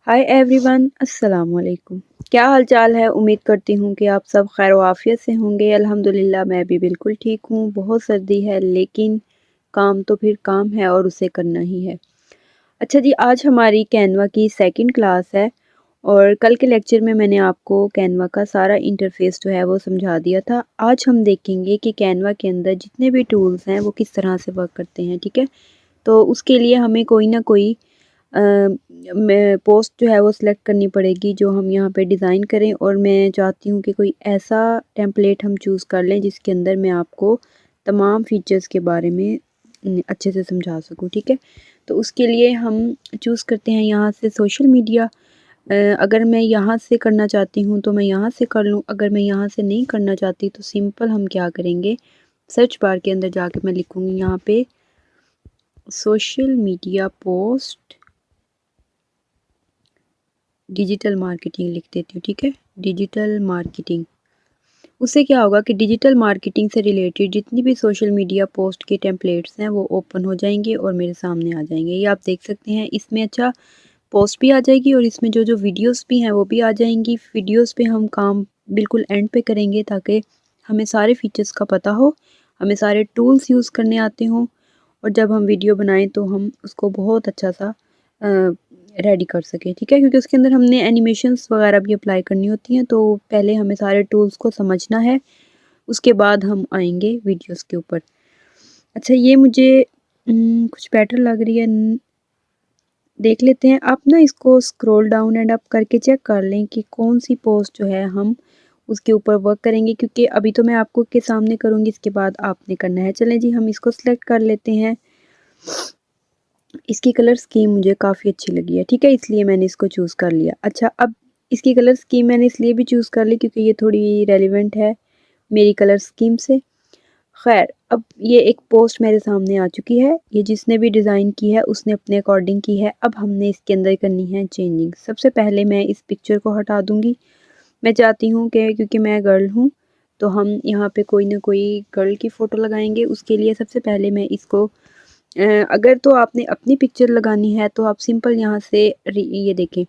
Hi everyone, अस्सलाम वालेकुम। क्या हाल चाल है। उम्मीद करती हूँ कि आप सब खैर आफियत से होंगे। अल्हम्दुलिल्लाह मैं भी बिल्कुल ठीक हूँ। बहुत सर्दी है लेकिन काम तो फिर काम है और उसे करना ही है। अच्छा जी, आज हमारी कैनवा की सेकंड क्लास है और कल के लेक्चर में मैंने आपको कैनवा का सारा इंटरफेस जो है वो समझा दिया था। आज हम देखेंगे कि कैनवा के अंदर जितने भी टूल्स हैं वो किस तरह से वर्क करते हैं। ठीक है, तो उसके लिए हमें कोई ना कोई पोस्ट जो है वो सिलेक्ट करनी पड़ेगी जो हम यहाँ पे डिज़ाइन करें। और मैं चाहती हूँ कि कोई ऐसा टेम्पलेट हम चूज़ कर लें जिसके अंदर मैं आपको तमाम फीचर्स के बारे में अच्छे से समझा सकूँ। ठीक है, तो उसके लिए हम चूज़ करते हैं यहाँ से सोशल मीडिया। अगर मैं यहाँ से करना चाहती हूँ तो मैं यहाँ से कर लूँ। अगर मैं यहाँ से नहीं करना चाहती तो सिंपल हम क्या करेंगे, सर्च बार के अंदर जाके मैं लिखूँगी यहाँ पे social media post digital marketing लिख देती हूँ। ठीक है, डिजिटल मार्केटिंग। उससे क्या होगा कि डिजिटल मार्केटिंग से रिलेटेड जितनी भी सोशल मीडिया पोस्ट के टेम्पलेट्स हैं वो ओपन हो जाएंगे और मेरे सामने आ जाएंगे। ये आप देख सकते हैं, इसमें अच्छा पोस्ट भी आ जाएगी और इसमें जो जो वीडियोस भी हैं वो भी आ जाएंगी। वीडियोस पे हम काम बिल्कुल एंड पे करेंगे ताकि हमें सारे फीचर्स का पता हो, हमें सारे टूल्स यूज़ करने आते हों और जब हम वीडियो बनाएं तो हम उसको बहुत अच्छा सा रेडी कर सकें। ठीक है, क्योंकि उसके अंदर हमने एनिमेशंस वगैरह भी अप्लाई करनी होती हैं, तो पहले हमें सारे टूल्स को समझना है, उसके बाद हम आएंगे वीडियोस के ऊपर। अच्छा, ये मुझे कुछ बेटर लग रही है। देख लेते हैं। आप ना इसको स्क्रॉल डाउन एंड अप करके चेक कर लें कि कौन सी पोस्ट जो है हम उसके ऊपर वर्क करेंगे, क्योंकि अभी तो मैं आपको के सामने करूँगी, इसके बाद आपने करना है। चलें जी, हम इसको सिलेक्ट कर लेते हैं। इसकी कलर स्कीम मुझे काफ़ी अच्छी लगी है। ठीक है, इसलिए मैंने इसको चूज़ कर लिया। अच्छा, अब इसकी कलर स्कीम मैंने इसलिए भी चूज़ कर ली क्योंकि ये थोड़ी रेलिवेंट है मेरी कलर स्कीम से। खैर, अब ये एक पोस्ट मेरे सामने आ चुकी है। ये जिसने भी डिज़ाइन की है उसने अपने अकॉर्डिंग की है। अब हमने इसके अंदर करनी है चेंजिंग। सबसे पहले मैं इस पिक्चर को हटा दूँगी। मैं चाहती हूँ कि क्योंकि मैं गर्ल हूँ तो हम यहाँ पे कोई ना कोई गर्ल की फ़ोटो लगाएंगे। उसके लिए सबसे पहले मैं इसको अगर तो आपने अपनी पिक्चर लगानी है तो आप सिंपल यहाँ से ये देखें।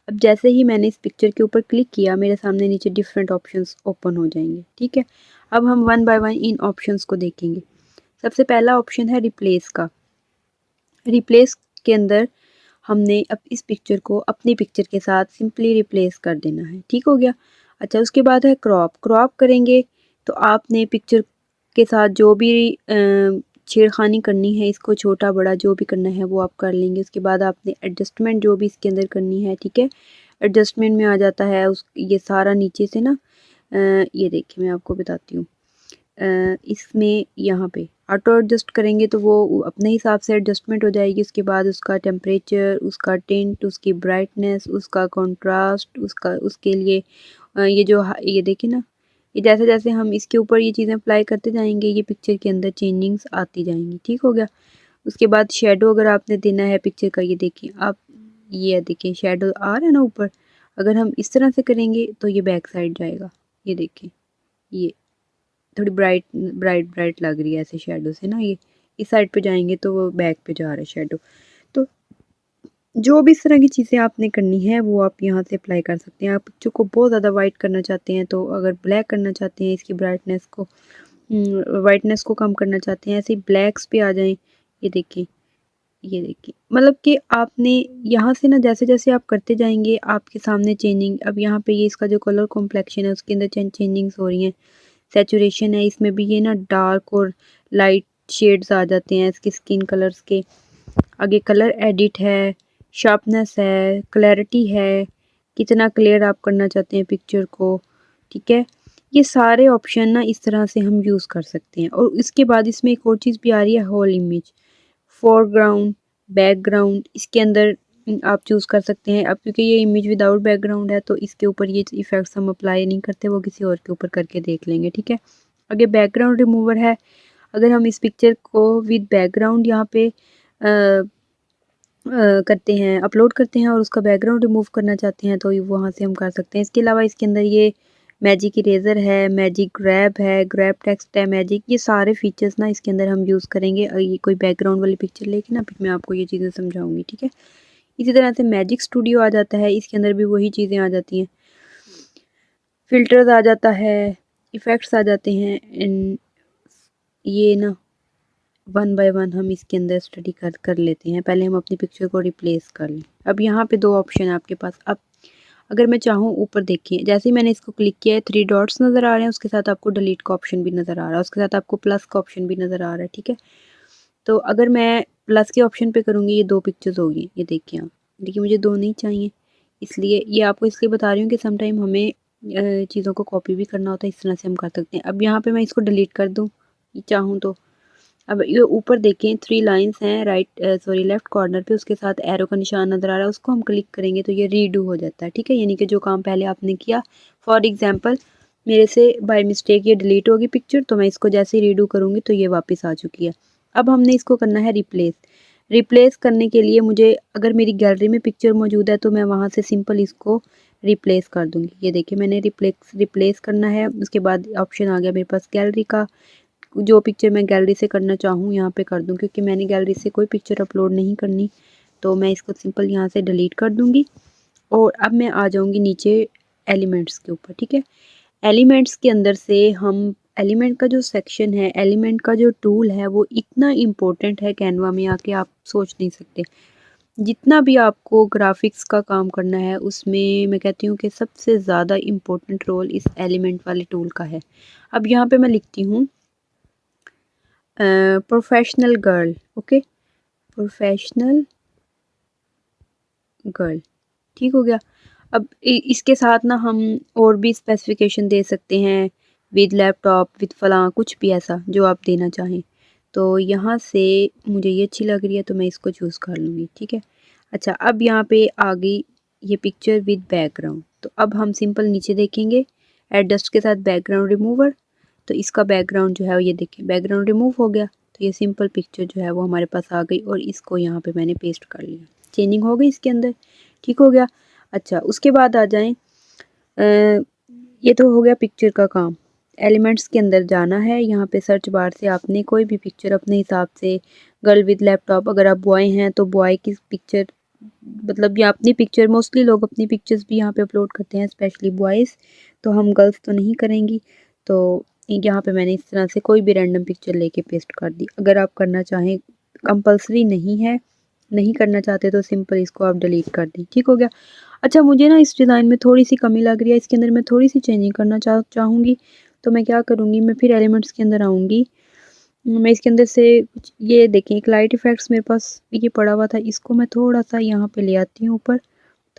अब जैसे ही मैंने इस पिक्चर के ऊपर क्लिक किया मेरे सामने नीचे डिफरेंट ऑप्शंस ओपन हो जाएंगे। ठीक है, अब हम one by one in options को देखेंगे। सबसे पहला ऑप्शन है रिप्लेस का। रिप्लेस के अंदर हमने अब इस पिक्चर को अपनी पिक्चर के साथ सिंपली रिप्लेस कर देना है। ठीक हो गया। अच्छा, उसके बाद है क्रॉप। क्रॉप करेंगे तो आपने पिक्चर के साथ जो भी छेड़खानी करनी है, इसको छोटा बड़ा जो भी करना है वो आप कर लेंगे। उसके बाद आपने एडजस्टमेंट जो भी इसके अंदर करनी है। ठीक है, एडजस्टमेंट में आ जाता है उस ये सारा नीचे से ना ये देखिए मैं आपको बताती हूँ। इसमें यहाँ पे ऑटो एडजस्ट करेंगे तो वो अपने हिसाब से एडजस्टमेंट हो जाएगी। उसके बाद उसका टेम्परेचर, उसका टिंट, उसकी ब्राइटनेस, उसका कंट्रास्ट, उसका उसके लिए ये जो ये देखिए ना, ये जैसे जैसे हम इसके ऊपर ये चीज़ें अप्लाई करते जाएंगे ये पिक्चर के अंदर चेंजिंग्स आती जाएंगी। ठीक हो गया। उसके बाद शेडो अगर आपने देना है पिक्चर का, ये देखिए आप, ये देखिए शेडो आ रहा है ना ऊपर। अगर हम इस तरह से करेंगे तो ये बैक साइड जाएगा। ये देखिए, ये थोड़ी ब्राइट ब्राइट ब्राइट लग रही है ऐसे शेडो से ना। ये इस साइड पे जाएंगे तो वो बैक पे जा रहा है शेडो। तो जो भी इस तरह की चीज़ें आपने करनी है वो आप यहाँ से अप्लाई कर सकते हैं। आप पिक्चर को बहुत ज़्यादा वाइट करना चाहते हैं तो अगर ब्लैक करना चाहते हैं, इसकी ब्राइटनेस को वाइटनेस को कम करना चाहते हैं, ऐसे ब्लैक्स पे आ जाएं। ये देखें, ये देखिए, मतलब कि आपने यहाँ से ना जैसे जैसे आप करते जाएंगे आपके सामने चेंजिंग। अब यहाँ पे ये इसका जो कलर कॉम्प्लेक्शन है उसके अंदर चेंजिंग्स हो रही हैं। सैचुरेशन है इसमें भी, ये ना डार्क और लाइट शेड्स आ जाते हैं इसके स्किन कलर्स के। आगे कलर एडिट है, शार्पनेस है, क्लैरिटी है, कितना क्लियर आप करना चाहते हैं पिक्चर को। ठीक है, ये सारे ऑप्शन ना इस तरह से हम यूज़ कर सकते हैं। और इसके बाद इसमें एक और चीज़ भी आ रही है, होल इमेज, फोरग्राउंड, बैकग्राउंड। इसके अंदर आप चूज़ कर सकते हैं। अब क्योंकि ये इमेज विदाउट बैकग्राउंड है तो इसके ऊपर ये इफ़ेक्ट्स हम अप्लाई नहीं करते, वो किसी और के ऊपर करके देख लेंगे। ठीक है, आगे बैकग्राउंड रिमूवर है। अगर हम इस पिक्चर को विद बैकग्राउंड यहाँ पे करते हैं, अपलोड करते हैं और उसका बैकग्राउंड रिमूव करना चाहते हैं तो वहाँ से हम कर सकते हैं। इसके अलावा इसके अंदर ये मैजिक इरेज़र है, मैजिक ग्रैब है, ग्रैब टेक्स्ट है, मैजिक, ये सारे फीचर्स ना इसके अंदर हम यूज़ करेंगे। ये कोई बैकग्राउंड वाली पिक्चर लेके ना फिर मैं आपको ये चीज़ें समझाऊंगी। ठीक है, इसी तरह से मैजिक स्टूडियो आ जाता है, इसके अंदर भी वही चीज़ें आ जाती हैं, फिल्टर्स आ जाता है, इफ़ेक्ट्स आ जाते हैं। एंड ये ना वन बाय वन हम इसके अंदर स्टडी कर लेते हैं। पहले हम अपनी पिक्चर को रिप्लेस कर लें। अब यहाँ पे दो ऑप्शन है आपके पास। अब अगर मैं चाहूँ, ऊपर देखिए, जैसे ही मैंने इसको क्लिक किया है 3 डॉट्स नज़र आ रहे हैं, उसके साथ आपको डिलीट का ऑप्शन भी नज़र आ रहा है, उसके साथ आपको प्लस का ऑप्शन भी नज़र आ रहा है, ठीक है। तो अगर मैं प्लस के ऑप्शन पे करूँगी, ये 2 पिक्चर्स होगी, ये देखिए आप। देखिए मुझे 2 नहीं चाहिए, इसलिए ये आपको इसलिए बता रही हूँ कि समटाइम हमें चीज़ों को कॉपी भी करना होता है, इस तरह से हम कर सकते हैं। अब यहाँ पे मैं इसको डिलीट कर दूँ चाहूँ तो। अब ये ऊपर देखें 3 लाइंस हैं लेफ्ट कॉर्नर पे, उसके साथ एरो का निशान नज़र आ रहा है, उसको हम क्लिक करेंगे तो ये रीडू हो जाता है, ठीक है। यानी कि जो काम पहले आपने किया, फॉर एग्जांपल मेरे से बाय मिस्टेक ये डिलीट होगी पिक्चर, तो मैं इसको जैसे ही रीडू करूँगी तो ये वापस आ चुकी है। अब हमने इसको करना है रिप्लेस करने के लिए मुझे, अगर मेरी गैलरी में पिक्चर मौजूद है तो मैं वहाँ से सिंपल इसको रिप्लेस कर दूँगी। ये देखिए मैंने रिप्लेस करना है, उसके बाद ऑप्शन आ गया मेरे पास गैलरी का। जो पिक्चर मैं गैलरी से करना चाहूँ यहाँ पे कर दूँ, क्योंकि मैंने गैलरी से कोई पिक्चर अपलोड नहीं करनी, तो मैं इसको सिंपल यहाँ से डिलीट कर दूँगी। और अब मैं आ जाऊँगी नीचे एलिमेंट्स के ऊपर, ठीक है। एलिमेंट्स के अंदर से हम एलिमेंट का जो सेक्शन है, एलिमेंट का जो टूल है, वो इतना इम्पोर्टेंट है कैनवा में आके, आप सोच नहीं सकते। जितना भी आपको ग्राफिक्स का काम करना है, उसमें मैं कहती हूँ कि सबसे ज़्यादा इम्पोर्टेंट रोल इस एलिमेंट वाले टूल का है। अब यहाँ पे मैं लिखती हूँ professional girl, okay, professional girl, ठीक हो गया। अब इसके साथ ना हम और भी स्पेसिफिकेशन दे सकते हैं, विद लैपटॉप, विद फलां, कुछ भी ऐसा जो आप देना चाहें। तो यहाँ से मुझे ये अच्छी लग रही है तो मैं इसको चूज़ कर लूँगी, ठीक है। अच्छा, अब यहाँ पे आ गई ये पिक्चर विद बैकग्राउंड, तो अब हम सिंपल नीचे देखेंगे एडजस्ट के साथ बैकग्राउंड रिमूवर, तो इसका बैकग्राउंड जो है ये देखिए बैकग्राउंड रिमूव हो गया। तो ये सिंपल पिक्चर जो है वो हमारे पास आ गई, और इसको यहाँ पे मैंने पेस्ट कर लिया, चेंजिंग हो गई इसके अंदर, ठीक हो गया। अच्छा, उसके बाद आ जाएं, ये तो हो गया पिक्चर का काम। एलिमेंट्स के अंदर जाना है, यहाँ पे सर्च बार से आपने कोई भी पिक्चर अपने हिसाब से, गर्ल विद लैपटॉप, अगर आप बॉय हैं तो बॉय की पिक्चर, मतलब ये अपनी पिक्चर, मोस्टली लोग अपनी पिक्चर्स भी यहाँ पे अपलोड करते हैं, स्पेशली बॉयज़, तो हम गर्ल्स तो नहीं करेंगी। तो यहाँ पे मैंने इस तरह से कोई भी रैंडम पिक्चर लेके पेस्ट कर दी। अगर आप करना चाहें, कंपलसरी नहीं है, नहीं करना चाहते तो सिंपल इसको आप डिलीट कर दें, ठीक हो गया। अच्छा, मुझे ना इस डिज़ाइन में थोड़ी सी कमी लग रही है, इसके अंदर मैं थोड़ी सी चेंजिंग करना चाहूँगी। तो मैं क्या करूँगी, मैं फिर एलिमेंट्स के अंदर आऊँगी, मैं इसके अंदर से कुछ, ये देखें एक लाइट इफेक्ट्स मेरे पास ये पड़ा हुआ था, इसको मैं थोड़ा सा यहाँ पे ले आती हूँ ऊपर,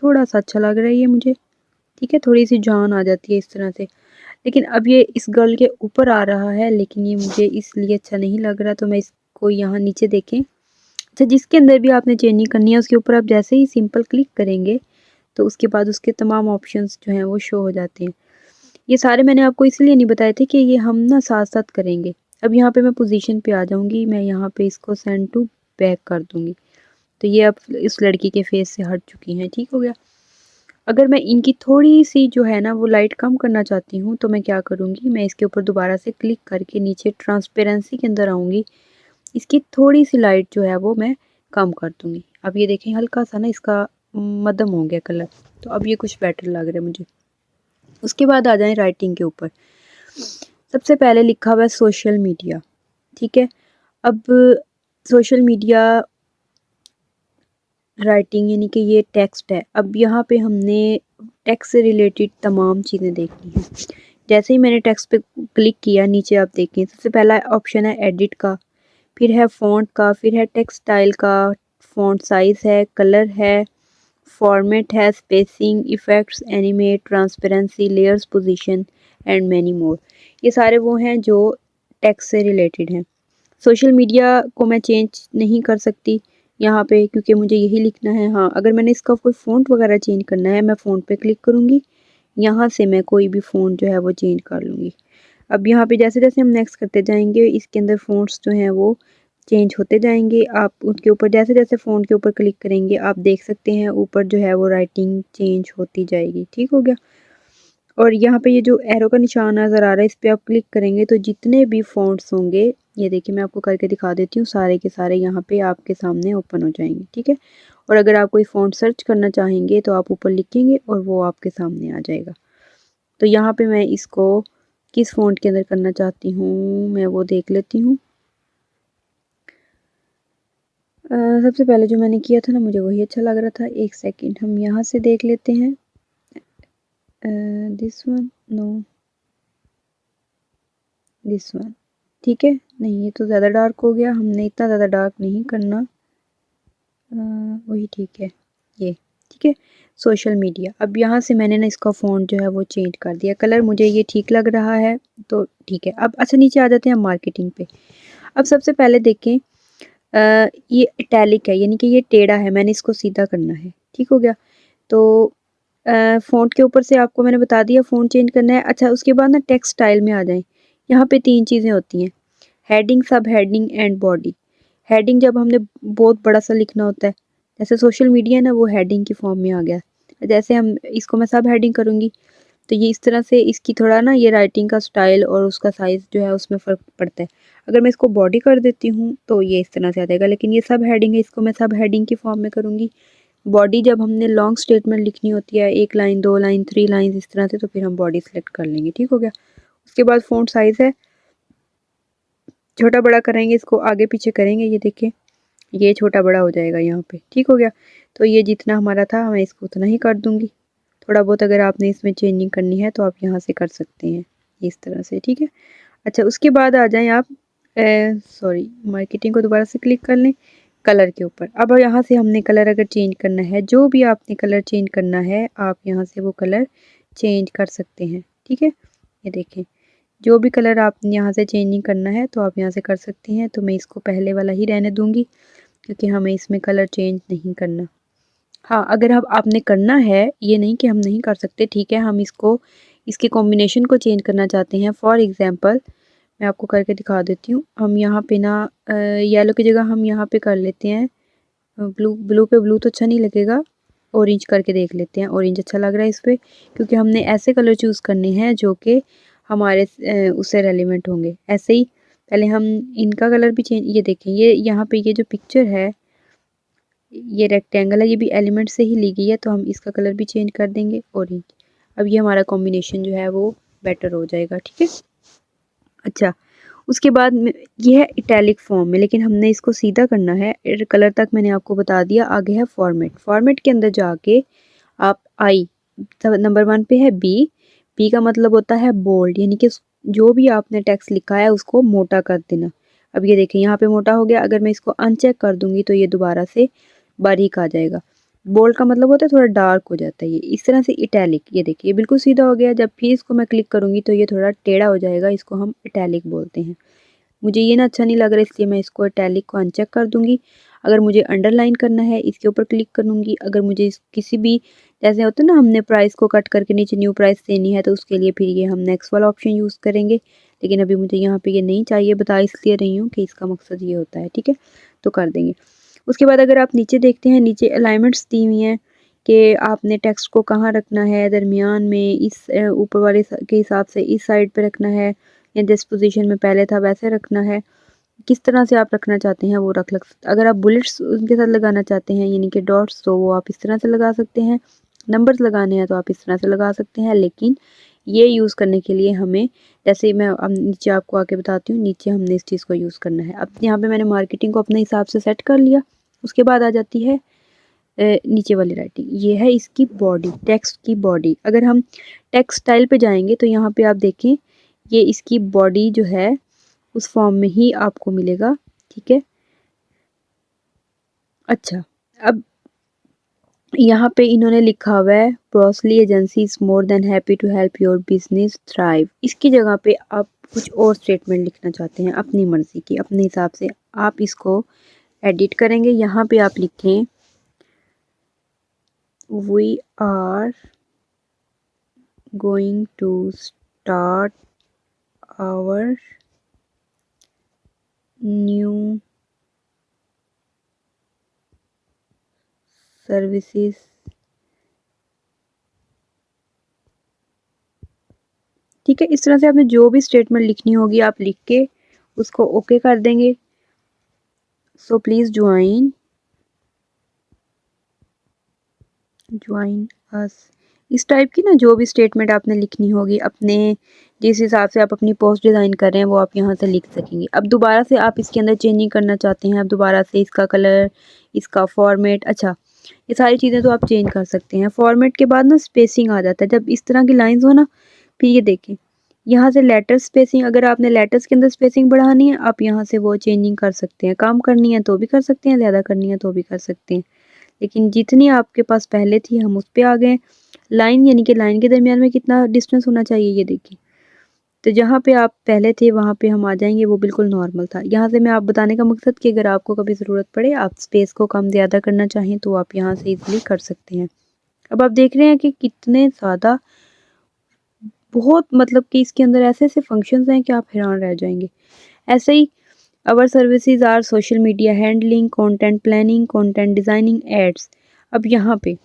थोड़ा सा अच्छा लग रहा है ये मुझे, ठीक है, थोड़ी सी जान आ जाती है इस तरह से। लेकिन अब ये इस गर्ल के ऊपर आ रहा है, लेकिन ये मुझे इसलिए अच्छा नहीं लग रहा, तो मैं इसको यहाँ नीचे देखें। अच्छा, जिसके अंदर भी आपने चेंजिंग करनी है उसके ऊपर आप जैसे ही सिंपल क्लिक करेंगे तो उसके बाद उसके तमाम ऑप्शंस जो हैं वो शो हो जाते हैं। ये सारे मैंने आपको इसलिए नहीं बताए थे कि ये हम ना साथ साथ करेंगे। अब यहाँ पे मैं पोजीशन पे आ जाऊँगी, मैं यहाँ पे इसको सेंड टू बैक कर दूँगी, तो ये अब इस लड़की के फेस से हट चुकी हैं, ठीक हो गया। अगर मैं इनकी थोड़ी सी जो है ना वो लाइट कम करना चाहती हूँ तो मैं क्या करूँगी, मैं इसके ऊपर दोबारा से क्लिक करके नीचे ट्रांसपेरेंसी के अंदर आऊँगी, इसकी थोड़ी सी लाइट जो है वो मैं कम कर दूँगी। अब ये देखें हल्का सा ना इसका मध्यम हो गया कलर, तो अब ये कुछ बेटर लग रहा है मुझे। उसके बाद आ जाएं राइटिंग के ऊपर। सबसे पहले लिखा हुआ है सोशल मीडिया, ठीक है। अब सोशल मीडिया राइटिंग यानी कि ये टेक्स्ट है। अब यहाँ पे हमने टेक्स्ट से रिलेटेड तमाम चीज़ें देखनी हैं। जैसे ही मैंने टेक्स्ट पे क्लिक किया, नीचे आप देखें सबसे पहला ऑप्शन है एडिट का, फिर है फ़ॉन्ट का, फिर है टेक्स्ट स्टाइल का, फ़ॉन्ट साइज़ है, कलर है, फॉर्मेट है, spacing, effects, animate, transparency, layers, position and many more. ये सारे वो हैं जो टेक्स्ट से रिलेटेड हैं। सोशल मीडिया को मैं चेंज नहीं कर सकती यहाँ पे, क्योंकि मुझे यही लिखना है। हाँ, अगर मैंने इसका कोई फ़ॉन्ट वगैरह चेंज करना है, मैं फ़ॉन्ट पे क्लिक करूँगी, यहाँ से मैं कोई भी फ़ॉन्ट जो है वो चेंज कर लूँगी। अब यहाँ पे जैसे जैसे हम नेक्स्ट करते जाएंगे, इसके अंदर फ़ॉन्ट्स जो हैं वो चेंज होते जाएंगे। आप उनके ऊपर जैसे जैसे फ़ॉन्ट के ऊपर क्लिक करेंगे, आप देख सकते हैं ऊपर जो है वो राइटिंग चेंज होती जाएगी, ठीक हो गया। और यहाँ पे ये जो एरो का निशान नज़र आ रहा है, इस पे आप क्लिक करेंगे तो जितने भी फ़ॉन्ट्स होंगे, ये देखिए मैं आपको करके दिखा देती हूँ, सारे के सारे यहाँ पे आपके सामने ओपन हो जाएंगे, ठीक है। और अगर आप कोई फ़ॉन्ट सर्च करना चाहेंगे तो आप ऊपर लिखेंगे और वो आपके सामने आ जाएगा। तो यहाँ पे मैं इसको किस फ़ॉन्ट के अंदर करना चाहती हूँ मैं वो देख लेती हूँ। सबसे पहले जो मैंने किया था ना मुझे वही अच्छा लग रहा था। एक सेकंड हम यहाँ से देख लेते हैं। This one no this one, ठीक है। नहीं ये तो ज़्यादा डार्क हो गया, हमने इतना ज़्यादा डार्क नहीं करना। वही ठीक है ये, ठीक है। सोशल मीडिया, अब यहाँ से मैंने ना इसका फ़ॉन्ट जो है वो चेंज कर दिया। कलर मुझे ये ठीक लग रहा है तो ठीक है। अब अच्छा नीचे आ जाते हैं मार्केटिंग पे। अब सबसे पहले देखें ये इटैलिक है यानी कि ये टेढ़ा है, मैंने इसको सीधा करना है, ठीक हो गया। तो फ़ॉन्ट के ऊपर से आपको मैंने बता दिया फ़ॉन्ट चेंज करना है। अच्छा उसके बाद ना टेक्स्ट स्टाइल में आ जाएं। यहाँ पे 3 चीज़ें होती हैं, हेडिंग, सब हेडिंग एंड बॉडी। हेडिंग जब हमने बहुत बड़ा सा लिखना होता है, जैसे सोशल मीडिया है ना वो हेडिंग की फॉर्म में आ गया। जैसे हम इसको मैं सब हेडिंग करूँगी तो ये इस तरह से इसकी थोड़ा ना ये राइटिंग का स्टाइल और उसका साइज़ जो है उसमें फ़र्क पड़ता है। अगर मैं इसको बॉडी कर देती हूँ तो ये इस तरह से आ जाएगा, लेकिन ये सब हेडिंग है, इसको मैं सब हेडिंग की फॉर्म में करूँगी। बॉडी जब हमने लॉन्ग स्टेटमेंट लिखनी होती है, 1 लाइन 2 लाइन 3 लाइन्स इस तरह से, तो फिर हम बॉडी सेलेक्ट कर लेंगे, ठीक हो गया। उसके बाद फ़ॉन्ट साइज़ है, छोटा बड़ा करेंगे, इसको आगे पीछे करेंगे, ये देखिए ये छोटा बड़ा हो जाएगा यहाँ पे, ठीक हो गया। तो ये जितना हमारा था मैं इसको उतना ही कर दूँगी। थोड़ा बहुत अगर आपने इसमें चेंजिंग करनी है तो आप यहाँ से कर सकते हैं इस तरह से, ठीक है। अच्छा उसके बाद आ जाएँ आप सॉरी मार्केटिंग को दोबारा से क्लिक कर लें, कलर के ऊपर। अब यहाँ से हमने कलर अगर चेंज करना है, जो भी आपने कलर चेंज करना है आप यहाँ से वो कलर चेंज कर सकते हैं, ठीक है। ये देखें जो भी कलर आप यहाँ से चेंजिंग करना है तो आप यहाँ से कर सकती हैं। तो मैं इसको पहले वाला ही रहने दूँगी क्योंकि हमें इसमें कलर चेंज नहीं करना। हाँ, अगर अब आपने करना है, ये नहीं कि हम नहीं कर सकते, ठीक है। हम इसको इसके कॉम्बिनेशन को चेंज करना चाहते हैं। फॉर एग्ज़ाम्पल मैं आपको करके दिखा देती हूँ। हम यहाँ पे ना येलो की जगह हम यहाँ पे कर लेते हैं ब्लू। ब्लू पे ब्लू तो अच्छा नहीं लगेगा, ऑरेंज करके देख लेते हैं। ऑरेंज अच्छा लग रहा है इस पे, क्योंकि हमने ऐसे कलर चूज़ करने हैं जो कि हमारे उससे रेलिवेंट होंगे। ऐसे ही पहले हम इनका कलर भी चेंज, ये देखें ये यहाँ पे ये जो पिक्चर है ये रेक्टेंगल है, ये भी एलिमेंट से ही ली गई है, तो हम इसका कलर भी चेंज कर देंगे ऑरेंज। अब ये हमारा कॉम्बिनेशन जो है वो बेटर हो जाएगा, ठीक है। अच्छा उसके बाद ये है इटैलिक फॉर्म में, लेकिन हमने इसको सीधा करना है। कलर तक मैंने आपको बता दिया, आगे है फॉर्मेट। फॉर्मेट के अंदर जाके आप आई, नंबर 1 पे है बी। बी का मतलब होता है बोल्ड, यानी कि जो भी आपने टेक्स्ट लिखा है उसको मोटा कर देना। अब ये देखें यहाँ पे मोटा हो गया, अगर मैं इसको अनचेक कर दूंगी तो ये दोबारा से बारीक आ जाएगा। बोल्ड का मतलब होता है थोड़ा डार्क हो जाता है। ये इस तरह से इटैलिक, ये देखिए बिल्कुल सीधा हो गया। जब फिर इसको मैं क्लिक करूंगी तो ये थोड़ा टेढ़ा हो जाएगा, इसको हम इटैलिक बोलते हैं। मुझे ये ना अच्छा नहीं लग रहा, इसलिए मैं इसको इटैलिक को अनचेक कर दूंगी। अगर मुझे अंडरलाइन करना है इसके ऊपर क्लिक करूंगी। अगर मुझे किसी भी जैसे होता है ना हमने प्राइस को कट करके नीचे न्यू प्राइस देनी है, तो उसके लिए फिर ये हम नेक्स्ट वाला ऑप्शन यूज़ करेंगे। लेकिन अभी मुझे यहाँ पे ये नहीं चाहिए, बता इसलिए रही हूँ कि इसका मकसद ये होता है, ठीक है। तो कर देंगे। उसके बाद अगर आप नीचे देखते हैं, नीचे अलाइनमेंट्स दी हुई हैं कि आपने टेक्स्ट को कहाँ रखना है, दरमियान में, इस ऊपर वाले के हिसाब से इस साइड पे रखना है, या जिस पोजीशन में पहले था वैसे रखना है। किस तरह से आप रखना चाहते हैं वो रख सकते। अगर आप बुलेट्स उनके साथ लगाना चाहते हैं यानी कि डॉट्स, तो वो आप इस तरह से लगा सकते हैं। नंबर्स लगाने हैं तो आप इस तरह से लगा सकते हैं। लेकिन ये यूज़ करने के लिए हमें, जैसे मैं अब नीचे आपको आके बताती हूँ, नीचे हमने इस चीज़ को यूज़ करना है। अब यहाँ पे मैंने मार्केटिंग को अपने हिसाब से सेट कर लिया। उसके बाद आ जाती है नीचे वाली राइटिंग। ये है इसकी बॉडी, टेक्स्ट की बॉडी। अगर हम टेक्स्ट स्टाइल पे जाएंगे तो यहाँ पे आप देखें ये इसकी बॉडी जो है उस फॉर्म में ही आपको मिलेगा, ठीक है। अच्छा अब यहाँ पे इन्होंने लिखा हुआ है Brosly agency is more than happy to help your business thrive. इसकी जगह पे आप कुछ और स्टेटमेंट लिखना चाहते हैं अपनी मर्जी की, अपने हिसाब से आप इसको एडिट करेंगे। यहाँ पे आप लिखें we are going to start our new services ठीक है। इस तरह से आपने जो भी स्टेटमेंट लिखनी होगी आप लिख के उसको ओके कर देंगे। So please join join us, इस टाइप की ना जो भी स्टेटमेंट आपने लिखनी होगी अपने जिस हिसाब से आप अपनी पोस्ट डिज़ाइन कर रहे हैं वो आप यहाँ से लिख सकेंगे। अब दोबारा से आप इसके अंदर चेंजिंग करना चाहते हैं, अब दोबारा से इसका कलर, इसका फॉर्मेट, अच्छा ये सारी चीज़ें तो आप चेंज कर सकते हैं। फॉर्मेट के बाद ना स्पेसिंग आ जाता है, जब इस तरह की लाइंस हो ना, फिर ये देखें यहाँ से लेटर स्पेसिंग, अगर आपने लेटर्स के अंदर स्पेसिंग बढ़ानी है आप यहाँ से वो चेंजिंग कर सकते हैं, कम करनी है तो भी कर सकते हैं, ज़्यादा करनी है तो भी कर सकते हैं। लेकिन जितनी आपके पास पहले थी हम उस पे आ गए। लाइन यानी कि लाइन के दरमियान में कितना डिस्टेंस होना चाहिए ये देखिए, तो जहाँ पे आप पहले थे वहाँ पे हम आ जाएंगे, वो बिल्कुल नॉर्मल था। यहाँ से मैं आप बताने का मकसद कि अगर आपको कभी ज़रूरत पड़े आप स्पेस को कम ज़्यादा करना चाहें तो आप यहाँ से इजीली कर सकते हैं। अब आप देख रहे हैं कि कितने ज़्यादा, बहुत मतलब कि इसके अंदर ऐसे ऐसे फंक्शंस हैं कि आप हैरान रह जाएंगे। ऐसे ही our services are social media handling, content planning, content designing, ads. अब यहाँ पे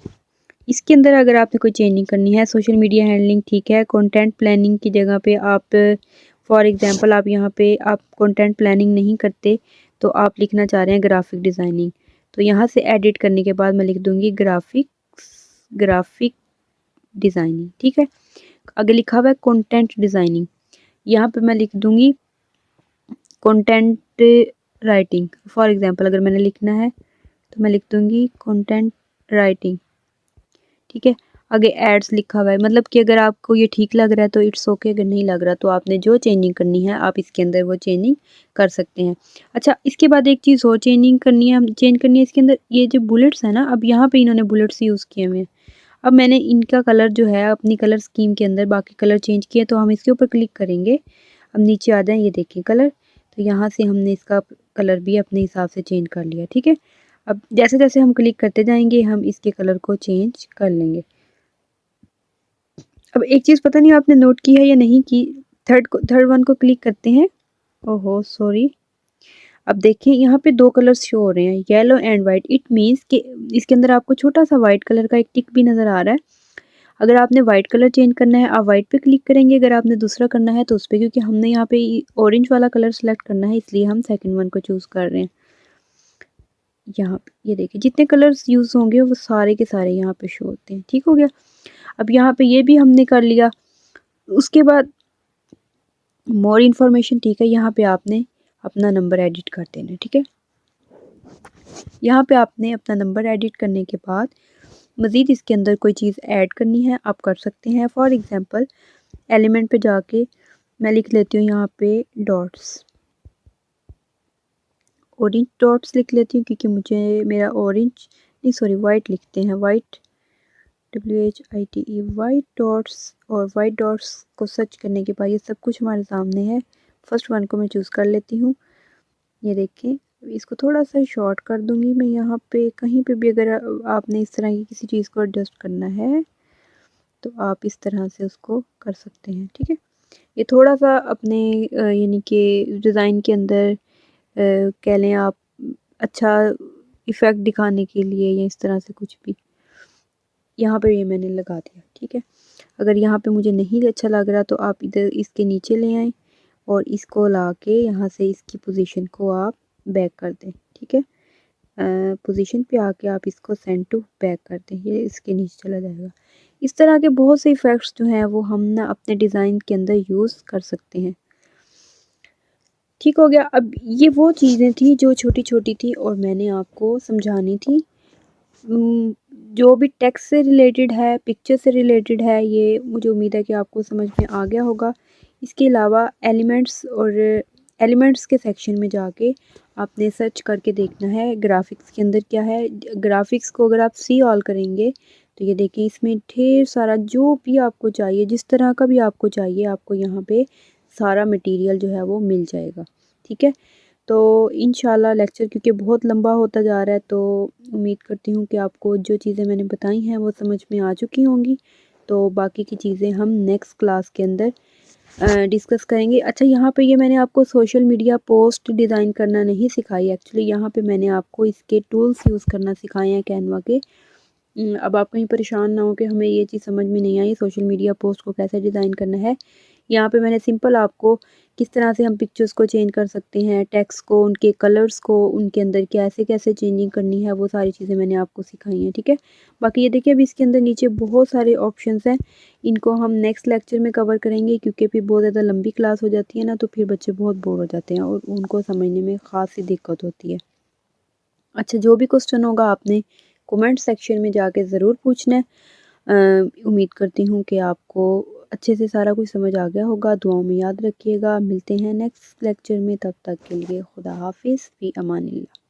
इसके अंदर अगर आपने कोई चेंजिंग करनी है, सोशल मीडिया हैंडलिंग ठीक है, कंटेंट प्लानिंग की जगह पे आप फॉर एग्जांपल आप यहाँ पे आप कंटेंट प्लानिंग नहीं करते तो आप लिखना चाह रहे हैं ग्राफिक डिज़ाइनिंग, तो यहाँ से एडिट करने के बाद मैं लिख दूँगी ग्राफिक डिज़ाइनिंग, ठीक है। आगे लिखा हुआ है कंटेंट डिज़ाइनिंग, यहाँ पे मैं लिख दूँगी कंटेंट राइटिंग। फॉर एग्जांपल अगर मैंने लिखना है तो मैं लिख दूँगी कंटेंट राइटिंग, ठीक है। आगे एड्स लिखा हुआ है, मतलब कि अगर आपको ये ठीक लग रहा है तो इट्स ओके, अगर नहीं लग रहा तो आपने जो चेंजिंग करनी है आप इसके अंदर वो चेंजिंग कर सकते हैं। अच्छा इसके बाद एक चीज़ और चेंजिंग करनी है, हम चेंज करनी है इसके अंदर ये जो बुलेट्स है ना, अब यहाँ पे इन्होंने बुलेट्स यूज़ किए हुए हैं। अब मैंने इनका कलर जो है अपनी कलर स्कीम के अंदर बाकी कलर चेंज किए, तो हम इसके ऊपर क्लिक करेंगे। अब नीचे आ जाए, ये देखिए कलर, तो यहाँ से हमने इसका कलर भी अपने हिसाब से चेंज कर लिया, ठीक है। अब जैसे जैसे हम क्लिक करते जाएंगे हम इसके कलर को चेंज कर लेंगे। अब एक चीज़ पता नहीं आपने नोट की है या नहीं की, थर्ड वन को क्लिक करते हैं, ओहो सॉरी। अब देखें यहाँ पे दो कलर्स शो हो रहे हैं, yellow and white, it means कि इसके अंदर आपको छोटा सा वाइट कलर का एक टिक भी नज़र आ रहा है। अगर आपने वाइट कलर चेंज करना है आप वाइट पे क्लिक करेंगे, अगर आपने दूसरा करना है तो उस पर, क्योंकि हमने यहाँ पे ऑरेंज वाला कलर सेलेक्ट करना है इसलिए हम सेकंड वन को चूज़ कर रहे हैं। यहाँ पे ये देखिए जितने कलर्स यूज़ होंगे वो सारे के सारे यहाँ पे शो होते हैं, ठीक हो गया। अब यहाँ पे ये भी हमने कर लिया। उसके बाद मोर इन्फॉर्मेशन, ठीक है, यहाँ पे आपने अपना नंबर एडिट कर देना, ठीक है। यहाँ पे आपने अपना नंबर एडिट करने के बाद मज़ीद इसके अंदर कोई चीज़ ऐड करनी है आप कर सकते हैं। फॉर एग्ज़ाम्पल एलिमेंट पे जाके मैं लिख लेती हूँ यहाँ पे डॉट्स, ऑरेंज डॉट्स लिख लेती हूँ क्योंकि मुझे मेरा ऑरेंज नहीं सॉरी वाइट लिखते हैं, वाइट WHITE वाइट डॉट्स। और वाइट डॉट्स को सर्च करने के बाद ये सब कुछ हमारे सामने है। फर्स्ट वन को मैं चूज़ कर लेती हूँ, ये देखें इसको थोड़ा सा शॉर्ट कर दूँगी मैं। यहाँ पे कहीं पे भी अगर आपने इस तरह की किसी चीज़ को एडजस्ट करना है तो आप इस तरह से उसको कर सकते हैं, ठीक है। ये थोड़ा सा अपने यानी कि डिज़ाइन के अंदर कह लें आप अच्छा इफ़ेक्ट दिखाने के लिए या इस तरह से कुछ भी, यहाँ पे ये मैंने लगा दिया, ठीक है। अगर यहाँ पे मुझे नहीं अच्छा लग रहा तो आप इधर इसके नीचे ले आएँ और इसको ला के यहाँ से इसकी पोजीशन को आप बैक कर दें, ठीक है। पोजीशन पे आके आप इसको सेंड टू बैक कर दें, ये इसके नीचे चला जाएगा। इस तरह के बहुत से इफ़ेक्ट्स जो हैं वो हम ना अपने डिज़ाइन के अंदर यूज़ कर सकते हैं, ठीक हो गया। अब ये वो चीज़ें थी जो छोटी छोटी थी और मैंने आपको समझानी थी। जो भी टेक्स्ट से रिलेटेड है, पिक्चर से रिलेटेड है, ये मुझे उम्मीद है कि आपको समझ में आ गया होगा। इसके अलावा एलिमेंट्स के सेक्शन में जाके आपने सर्च करके देखना है ग्राफिक्स के अंदर क्या है। ग्राफिक्स को अगर आप सी ऑल करेंगे तो ये देखिए इसमें ढेर सारा जो भी आपको चाहिए, जिस तरह का भी आपको चाहिए, आपको यहाँ पे सारा मटेरियल जो है वो मिल जाएगा, ठीक है। तो इंशाल्लाह लेक्चर क्योंकि बहुत लंबा होता जा रहा है तो उम्मीद करती हूँ कि आपको जो चीज़ें मैंने बताई हैं वो समझ में आ चुकी होंगी। तो बाकी की चीज़ें हम नेक्स्ट क्लास के अंदर डिस्कस करेंगे। अच्छा यहाँ पे ये मैंने आपको सोशल मीडिया पोस्ट डिज़ाइन करना नहीं सिखाई, एक्चुअली यहाँ पे मैंने आपको इसके टूल्स यूज़ करना सिखाए हैं कैनवा के। अब आप कहीं परेशान ना हो कि हमें ये चीज़ समझ में नहीं आई सोशल मीडिया पोस्ट को कैसे डिज़ाइन करना है। यहाँ पे मैंने सिंपल आपको किस तरह से हम पिक्चर्स को चेंज कर सकते हैं, टेक्स्ट को, उनके कलर्स को, उनके अंदर कैसे-कैसे चेंजिंग करनी है, वो सारी चीज़ें मैंने आपको सिखाई हैं, ठीक है। बाकी ये देखिए अभी इसके अंदर नीचे बहुत सारे ऑप्शंस हैं, इनको हम नेक्स्ट लेक्चर में कवर करेंगे क्योंकि फिर बहुत ज़्यादा लंबी क्लास हो जाती है ना, तो फिर बच्चे बहुत बोर हो जाते हैं और उनको समझने में ख़ासी दिक्कत होती है। अच्छा, जो भी क्वेश्चन होगा आपने कमेंट सेक्शन में जाके ज़रूर पूछना है। उम्मीद करती हूँ कि आपको अच्छे से सारा कुछ समझ आ गया होगा। दुआओं में याद रखिएगा। मिलते हैं नेक्स्ट लेक्चर में, तब तक के लिए खुदा हाफ़िज़ फ़ी अमानिल्लाह।